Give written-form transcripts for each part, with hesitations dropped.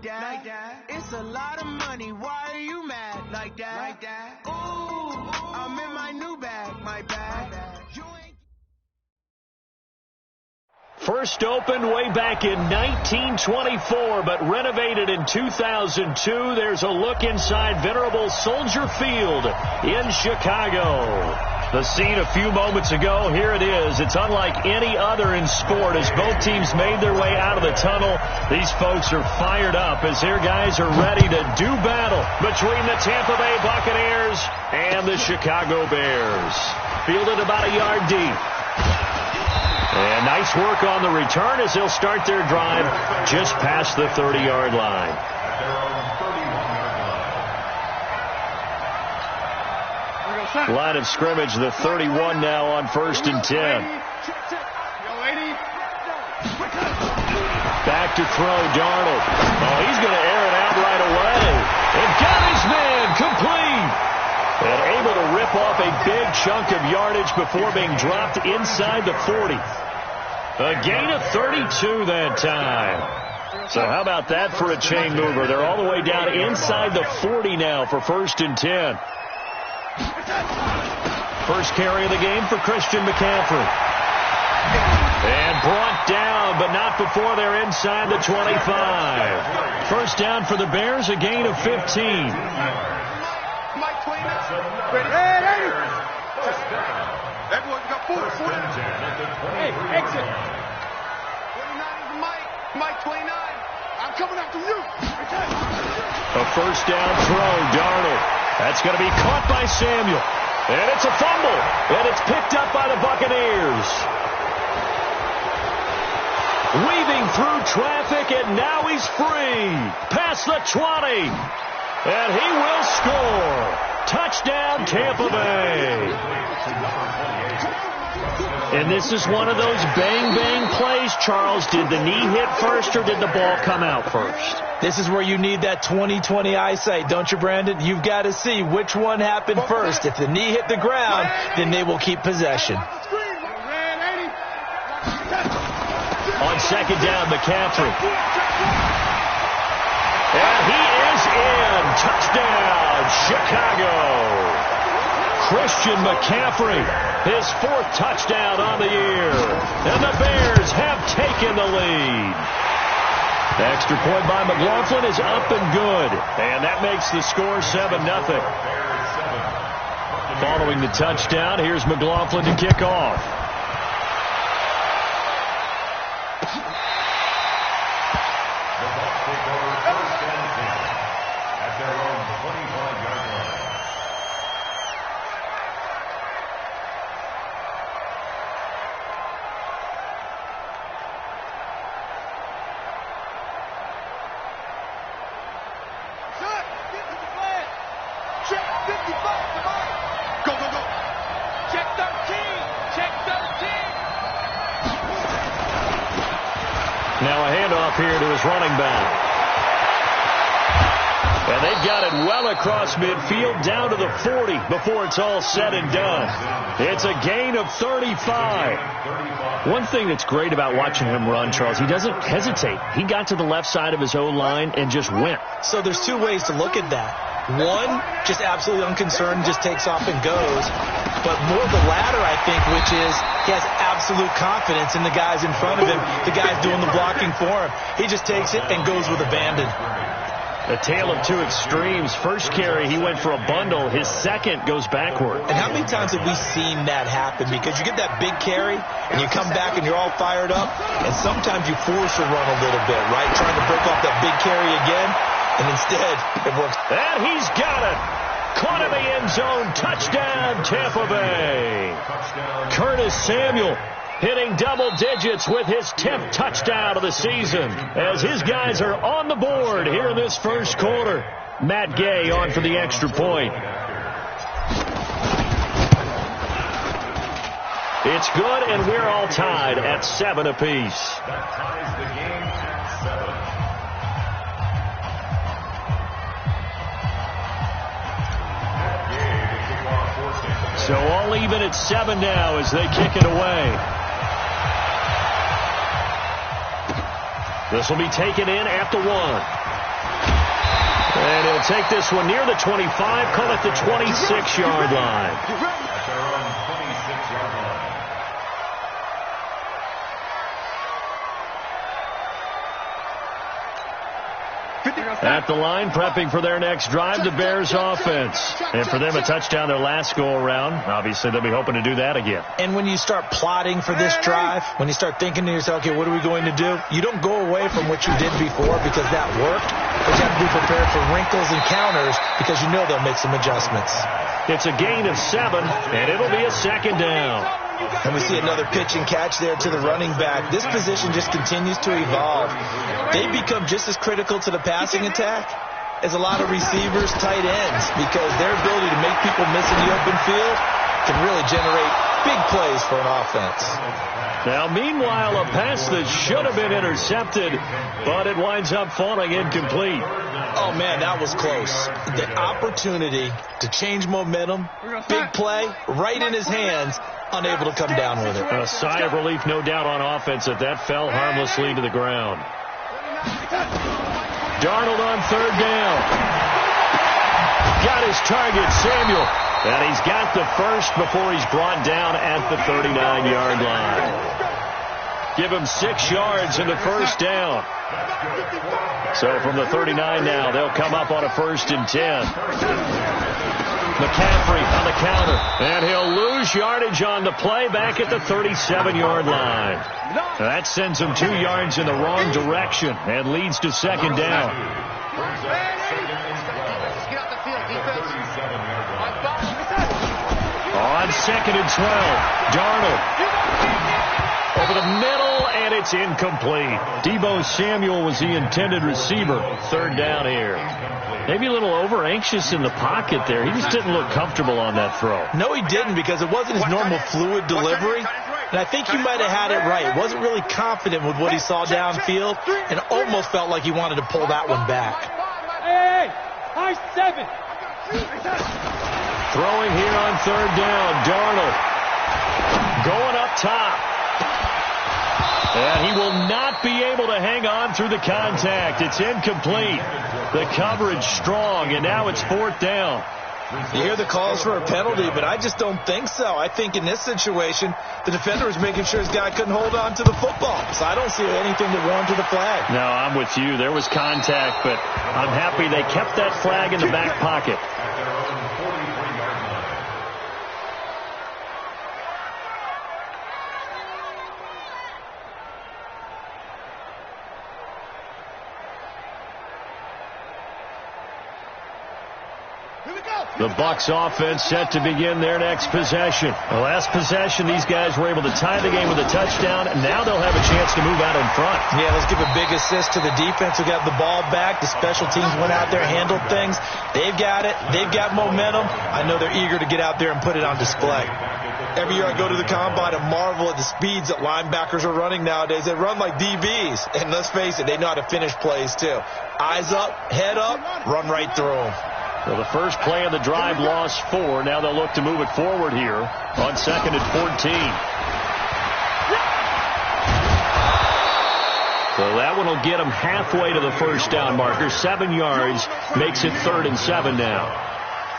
like that. It's a lot of money. Why are you mad like that? Ooh, I'm in my new bag, my bag. First opened way back in 1924, but renovated in 2002. There's a look inside venerable Soldier Field in Chicago. The scene a few moments ago, here it is. It's unlike any other in sport as both teams made their way out of the tunnel. These folks are fired up as their guys are ready to do battle between the Tampa Bay Buccaneers and the Chicago Bears. Fielded about a yard deep. And nice work on the return as they'll start their drive just past the 30-yard line. Line of scrimmage, the 31 now on 1st and 10. Back to throw, Darnold. Oh, he's going to air it out right away. And got his man complete. And able to rip off a big chunk of yardage before being dropped inside the 40. A gain of 32 that time. So how about that for a chain mover? They're all the way down inside the 40 now for 1st and 10. First carry of the game for Christian McCaffrey. And brought down, but not before they're inside the 25. First down for the Bears, a gain of 15. Everyone got 4. Hey, exit. 29 is Mike 29. I'm coming after you. A first down throw, Darnold. That's going to be caught by Samuel. And it's a fumble. And it's picked up by the Buccaneers. Weaving through traffic, and now he's free. Past the 20. And he will score. Touchdown, Tampa Bay. And this is one of those bang-bang plays, Charles. Did the knee hit first or did the ball come out first? This is where you need that 20/20 eyesight, don't you, Brandon? You've got to see which one happened first. If the knee hit the ground, then they will keep possession. On second down, McCaffrey. And he is in. Touchdown, Chicago. Christian McCaffrey, his 4th touchdown on the year. And the Bears have taken the lead. The extra point by McLaughlin is up and good. And that makes the score 7-0. Following the touchdown, here's McLaughlin to kick off. Now a handoff here to his running back. And they've got it well across midfield down to the 40 before it's all said and done. It's a gain of 35. One thing that's great about watching him run, Charles, he doesn't hesitate. He got to the left side of his O-line and just went. So there's two ways to look at that. One, just absolutely unconcerned, just takes off and goes. But more the latter, I think, which is he has absolute confidence in the guys in front of him, the guys doing the blocking for him. He just takes it and goes with abandon. A tale of two extremes. First carry, he went for a bundle. His second goes backward. And how many times have we seen that happen? Because you get that big carry, and you come back and you're all fired up, and sometimes you force a run a little bit, right? Trying to break off that big carry again, and instead it works. And he's got it. Caught in the end zone. Touchdown, Tampa Bay. Curtis Samuel hitting double digits with his 10th touchdown of the season as his guys are on the board here in this first quarter. Matt Gay on for the extra point. It's good, and we're all tied at 7 apiece. That ties the game at 7. So all even at 7 now as they kick it away. This will be taken in at the 1. And he'll take this one near the 25, call it the 26-yard line. At the line, prepping for their next drive, the Bears offense. And for them, a touchdown their last go-around. Obviously, they'll be hoping to do that again. And when you start plotting for this drive, when you start thinking to yourself, okay, what are we going to do? You don't go away from what you did before because that worked. But you have to be prepared for wrinkles and counters because you know they'll make some adjustments. It's a gain of 7, and it'll be a second down. And we see another pitch and catch there to the running back. This position just continues to evolve. They become just as critical to the passing attack as a lot of receivers, tight ends, because their ability to make people miss in the open field can really generate big plays for an offense. Now, meanwhile, a pass that should have been intercepted, but it winds up falling incomplete. Oh, man, that was close. The opportunity to change momentum, big play, right in his hands, unable to come down with it. A sigh of relief, no doubt, on offense that fell harmlessly to the ground. Darnold on third down. Got his target, Samuel. And he's got the first before he's brought down at the 39-yard line. Give him 6 yards in the first down. So from the 39 now, they'll come up on a 1st and 10. McCaffrey on the counter, and he'll lose yardage on the play back at the 37-yard line. That sends him 2 yards in the wrong direction and leads to second down. On 2nd and 12, Darnold over the middle, and it's incomplete. Deebo Samuel was the intended receiver. 3rd down here. Maybe a little over-anxious in the pocket there. He just didn't look comfortable on that throw. No, he didn't, because it wasn't his normal fluid delivery. And I think he might have had it right. Wasn't really confident with what he saw downfield and almost felt like he wanted to pull that one back. Hey, high 7. Throwing here on 3rd down. Darnold going up top. And he will not be able to hang on through the contact. It's incomplete. The coverage strong, and now it's 4th down. You hear the calls for a penalty, but I just don't think so. I think in this situation, the defender was making sure his guy couldn't hold on to the football. So I don't see anything that warranted a flag. No, I'm with you. There was contact, but I'm happy they kept that flag in the back pocket. The Bucs offense set to begin their next possession. The last possession, these guys were able to tie the game with a touchdown, and now they'll have a chance to move out in front. Yeah, let's give a big assist to the defense who got the ball back. The special teams went out there, handled things. They've got it. They've got momentum. I know they're eager to get out there and put it on display. Every year I go to the combine and marvel at the speeds that linebackers are running nowadays. They run like DBs. And let's face it, they know how to finish plays too. Eyes up, head up, run right through them. Well, the first play of the drive lost 4. Now they'll look to move it forward here on 2nd and 14. So that one will get them halfway to the first down marker. 7 yards makes it 3rd and 7 now.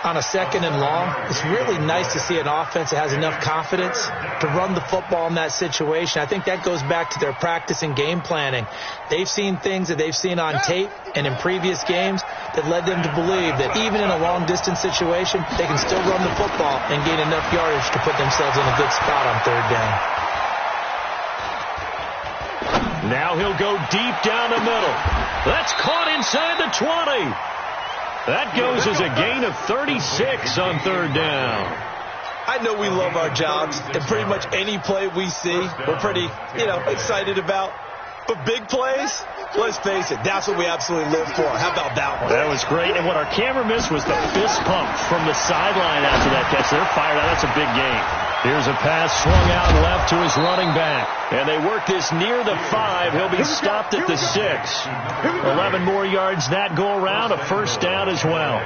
On a 2nd and long, it's really nice to see an offense that has enough confidence to run the football in that situation. I think that goes back to their practice and game planning. They've seen things that they've seen on tape and in previous games that led them to believe that even in a long-distance situation, they can still run the football and gain enough yardage to put themselves in a good spot on 3rd down. Now he'll go deep down the middle. That's caught inside the 20. That goes as a gain of 36 on 3rd down. I know we love our jobs, and pretty much any play we see, we're pretty, excited about. But big plays, let's face it, that's what we absolutely live for. How about that one? That was great, and what our camera missed was the fist pump from the sideline after that catch. They're fired out. That's a big game. Here's a pass swung out left to his running back. And they work this near the 5. He'll be stopped at the 6. 11 more yards that go around. A first down as well.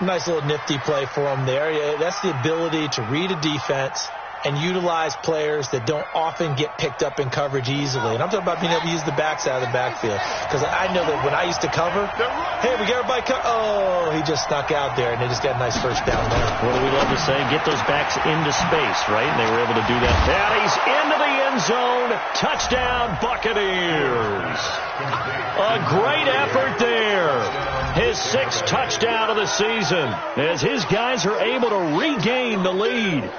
Nice little nifty play for him there. Yeah, that's the ability to read a defense and utilize players that don't often get picked up in coverage easily. And I'm talking about being able to use the backside of the backfield. Because I know that when I used to cover, hey, we got everybody oh, he just snuck out there, and they just got a nice first down there. What do we love to say? Get those backs into space, right? And they were able to do that. And he's into the end zone. Touchdown, Buccaneers. A great effort there. His 6th touchdown of the season as his guys are able to regain the lead.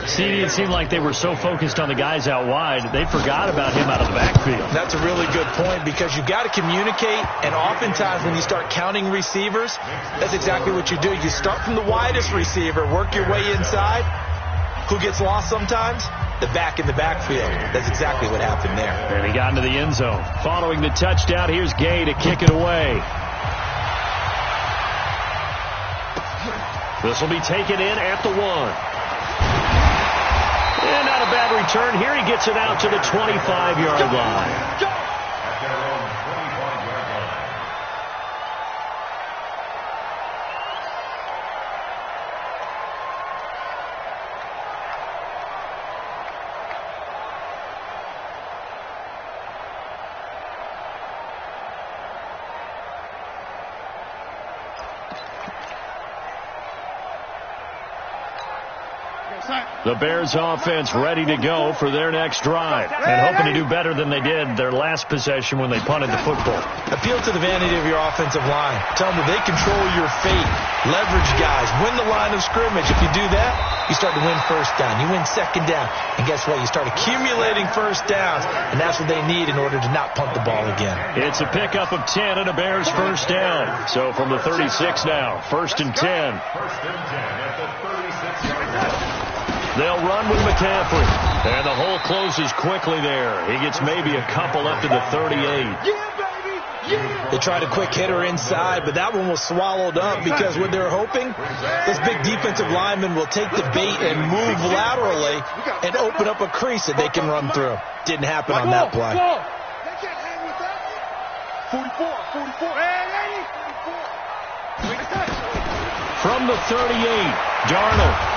See, it seemed like they were so focused on the guys out wide, they forgot about him out of the backfield. That's a really good point because you've got to communicate, and oftentimes when you start counting receivers, that's exactly what you do. You start from the widest receiver, work your way inside. Who gets lost sometimes? The back in the backfield. That's exactly what happened there. And he got into the end zone. Following the touchdown, here's Gay to kick it away. This will be taken in at the 1. And not a bad return. Here he gets it out to the 25-yard line. The Bears offense ready to go for their next drive and hoping to do better than they did their last possession when they punted the football. Appeal to the vanity of your offensive line. Tell them that they control your fate. Leverage guys. Win the line of scrimmage. If you do that, you start to win first down. You win second down. And guess what? You start accumulating first downs. And that's what they need in order to not punt the ball again. It's a pickup of 10 and a Bears first down. So from the 36 now, 1st and 10. They'll run with McCaffrey. And the hole closes quickly there. He gets maybe a couple up to the 38. They tried a quick hitter inside, but that one was swallowed up because what they're hoping, this big defensive lineman will take the bait and move laterally and open up a crease that they can run through. Didn't happen on that play. 44. From the 38, Darnold.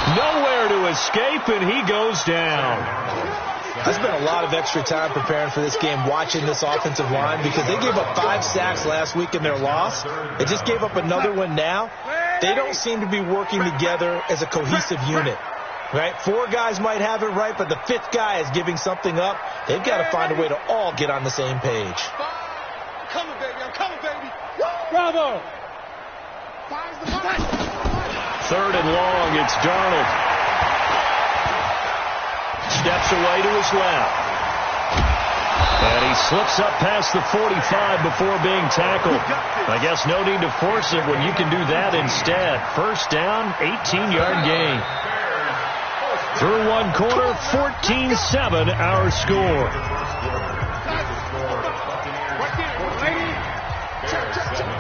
Nowhere to escape, and he goes down. I spent a lot of extra time preparing for this game watching this offensive line because they gave up 5 sacks last week in their loss. They just gave up another one now. They don't seem to be working together as a cohesive unit. Right? 4 guys might have it right, but the 5th guy is giving something up. They've got to find a way to all get on the same page. I'm coming, baby. Bravo! 3rd and long, it's Darnold. Steps away to his left. And he slips up past the 45 before being tackled. I guess no need to force it when you can do that instead. First down, 18-yard gain. Through one quarter, 14-7 our score.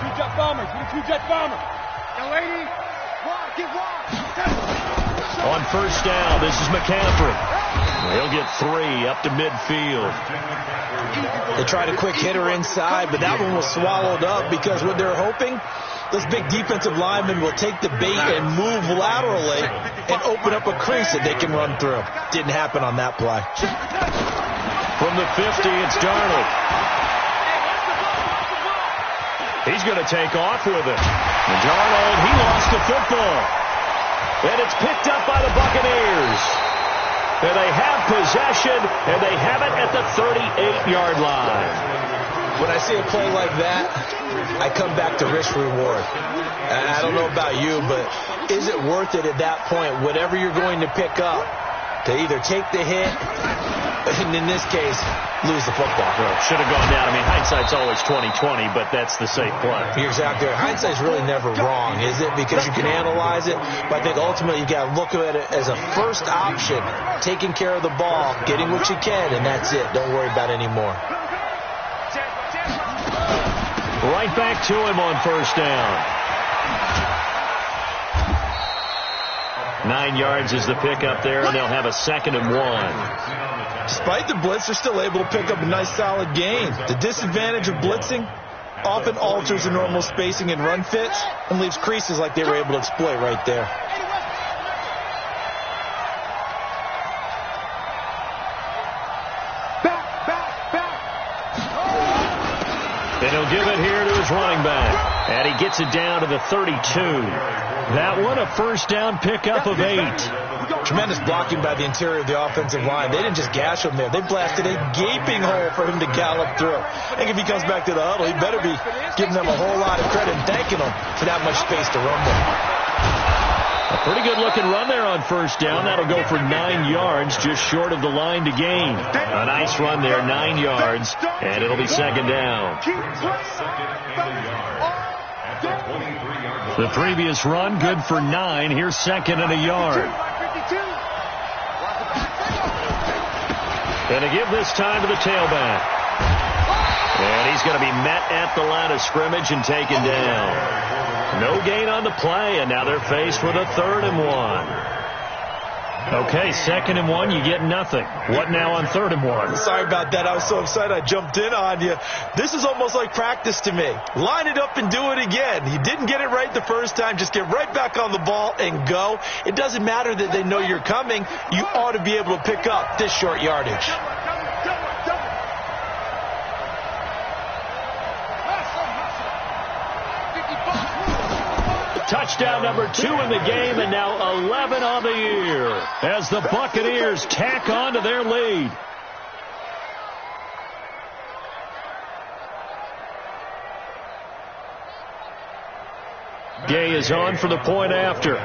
Two-jet bombers. Two-jet bomber. Young lady. On first down, this is McCaffrey. He'll get 3 up to midfield. They tried a quick hitter inside, but that one was swallowed up because what they're hoping, this big defensive lineman will take the bait and move laterally and open up a crease that they can run through. Didn't happen on that play. From the 50, it's Darnold. He's going to take off with it. And Darnold, he lost the football. And it's picked up by the Buccaneers. And they have possession, and they have it at the 38-yard line. When I see a play like that, I come back to risk reward. I don't know about you, but is it worth it at that point, whatever you're going to pick up, to either take the hit, and in this case, lose the football? Well, should have gone down. I mean, hindsight's always 20/20, but that's the safe play. You're exactly right. Hindsight's really never wrong, is it? Because you can analyze it, but I think ultimately you got to look at it as a first option, taking care of the ball, getting what you can, and that's it. Don't worry about any more. Right back to him on first down. 9 yards is the pickup there, and they'll have a 2nd and 1. Despite the blitz, they're still able to pick up a nice solid gain. The disadvantage of blitzing often alters the normal spacing and run fits and leaves creases like they were able to exploit right there. He'll give it here to his running back. And he gets it down to the 32. That one a first down pickup of 8. Tremendous blocking by the interior of the offensive line. They didn't just gash him there. They blasted a gaping hole for him to gallop through. I think if he comes back to the huddle, he better be giving them a whole lot of credit and thanking them for that much space to run with. A pretty good-looking run there on first down. That'll go for 9 yards, just short of the line to gain. A nice run there, 9 yards, and it'll be second down. The previous run, good for 9. Here's second and a yard. And to give this time to the tailback. And he's going to be met at the line of scrimmage and taken down. No gain on the play, and now they're faced with a 3rd and 1. Okay, 2nd and 1, you get nothing. What now on 3rd and 1? Sorry about that. I was so excited I jumped in on you. This is almost like practice to me. Line it up and do it again. You didn't get it right the first time. Just get right back on the ball and go. It doesn't matter that they know you're coming. You ought to be able to pick up this short yardage. Touchdown number 2 in the game, and now 11 on the year as the Buccaneers tack on to their lead. Gay is on for the point after.